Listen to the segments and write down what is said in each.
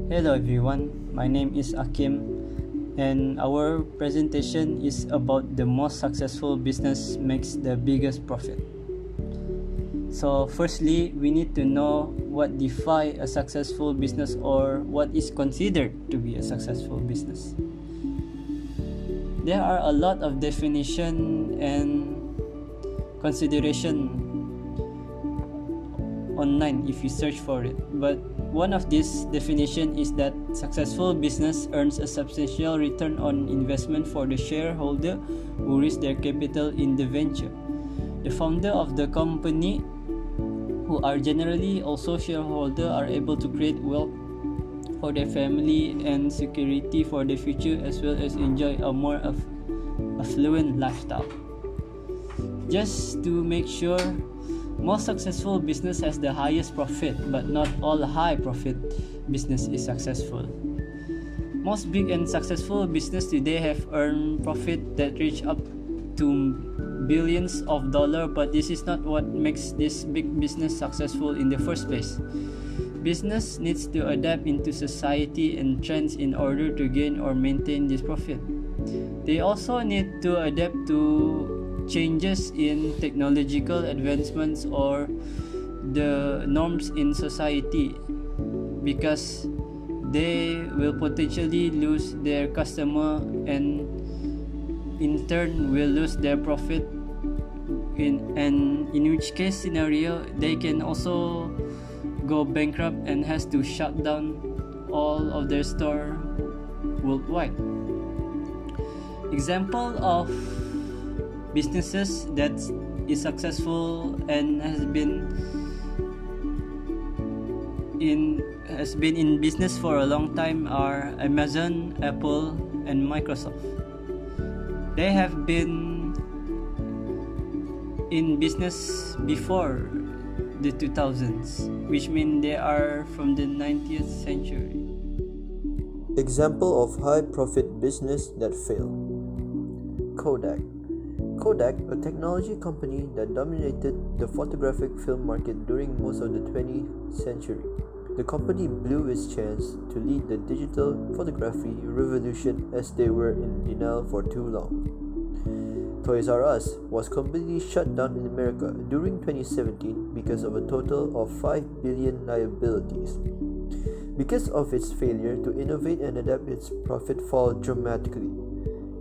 Hello everyone, my name is Akim and our presentation is about the most successful business makes the biggest profit. So firstly, we need to know what defines a successful business or what is considered to be a successful business. There are a lot of definition and consideration online if you search for it, but one of these definition is that successful business earns a substantial return on investment for the shareholder who risk their capital in the venture. The founder of the company, who are generally also shareholders, are able to create wealth for their family and security for the future, as well as enjoy a more affluent lifestyle. Just to make sure, most successful business has the highest profit, but not all high profit business is successful. Most big and successful business today have earned profit that reach up to billions of dollars, but this is not what makes this big business successful in the first place. Business needs to adapt into society and trends in order to gain or maintain this profit. They also need to adapt to changes in technological advancements or the norms in society, because they will potentially lose their customer and in turn will lose their profit, in which case scenario they can also go bankrupt and has to shut down all of their store worldwide. Example of businesses that is successful and has been in business for a long time are Amazon, Apple, and Microsoft. They have been in business before the 2000s, which means they are from the 19th century. Example of high profit business that failed. Kodak. Kodak, a technology company that dominated the photographic film market during most of the 20th century. The company blew its chance to lead the digital photography revolution as they were in denial for too long. Toys R Us was completely shut down in America during 2017 because of a total of 5 billion liabilities. Because of its failure to innovate and adapt, its profit fall dramatically.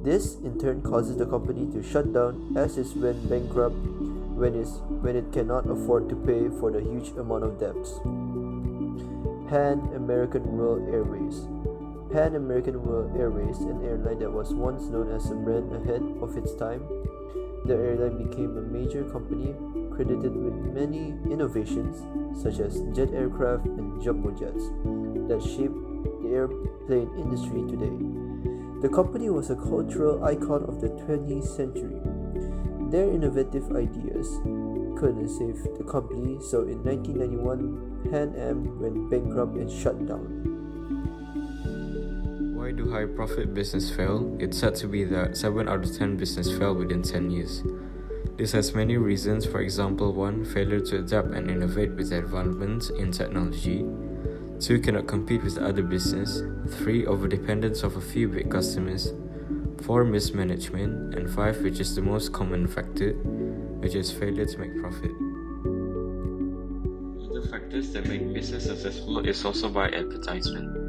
This in turn causes the company to shut down as it went bankrupt when it cannot afford to pay for the huge amount of debts. Pan American World Airways. Pan American World Airways, an airline that was once known as a brand ahead of its time, the airline became a major company credited with many innovations such as jet aircraft and jumbo jets that shaped the airplane industry today. The company was a cultural icon of the 20th century. Their innovative ideas couldn't save the company, so in 1991, Pan Am went bankrupt and shut down. Why do high profit business fail? It's said to be that 7 out of 10 business fail within 10 years. This has many reasons. For example, 1. Failure to adapt and innovate with advancements in technology. 2. Cannot compete with other business. 3. Overdependence of a few big customers. 4. Mismanagement. And 5, which is the most common factor, which is failure to make profit. Other factors that make business successful is also by advertisement.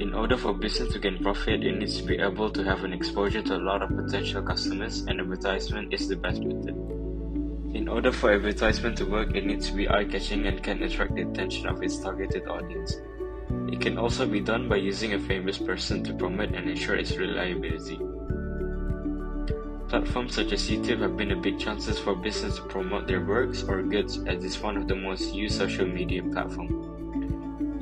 In order for business to gain profit, it needs to be able to have an exposure to a lot of potential customers, and advertisement is the best method. In order for advertisement to work, it needs to be eye-catching and can attract the attention of its targeted audience. It can also be done by using a famous person to promote and ensure its reliability. Platforms such as YouTube have been a big chances for business to promote their works or goods, as it's one of the most used social media platforms.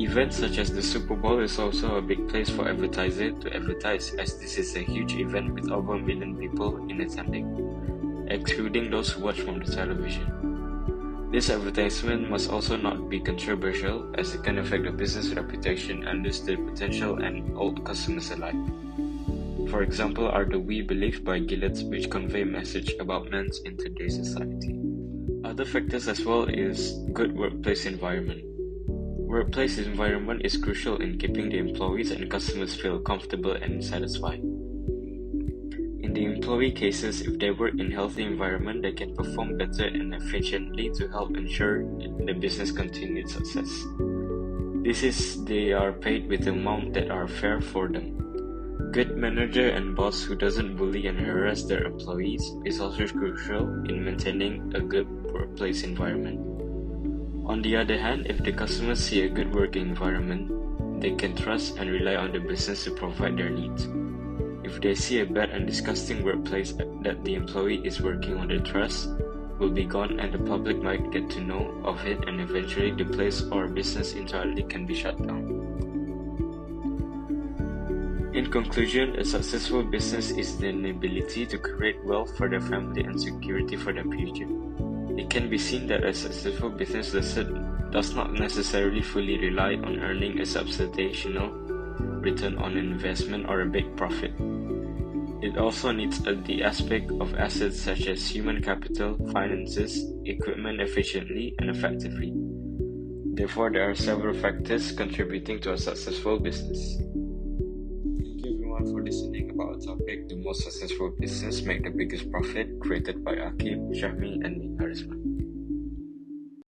Events such as the Super Bowl is also a big place for advertisers to advertise, as this is a huge event with over 1 million people in attending, excluding those who watch from the television. This advertisement must also not be controversial, as it can affect the business reputation and lose the potential and old customers alike. For example are the We Believe by Gillette, which convey message about men in today's society. Other factors as well is good workplace environment. Workplace environment is crucial in keeping the employees and customers feel comfortable and satisfied. In the employee cases, if they work in a healthy environment, they can perform better and efficiently to help ensure the business continued success. This is, they are paid with the amount that are fair for them. Good manager and boss who doesn't bully and harass their employees is also crucial in maintaining a good workplace environment. On the other hand, if the customers see a good working environment, they can trust and rely on the business to provide their needs. If they see a bad and disgusting workplace that the employee is working on, their trust will be gone and the public might get to know of it, and eventually the place or business entirely can be shut down. In conclusion, a successful business is the ability to create wealth for their family and security for their future. It can be seen that a successful business does not necessarily fully rely on earning a substantial return on investment or a big profit. It also needs the aspect of assets such as human capital, finances, equipment efficiently and effectively. Therefore, there are several factors contributing to a successful business. Thank you everyone for listening about our topic, The Most Successful Business Make the Biggest Profit, created by Akib, Shahmi and me, Harisman.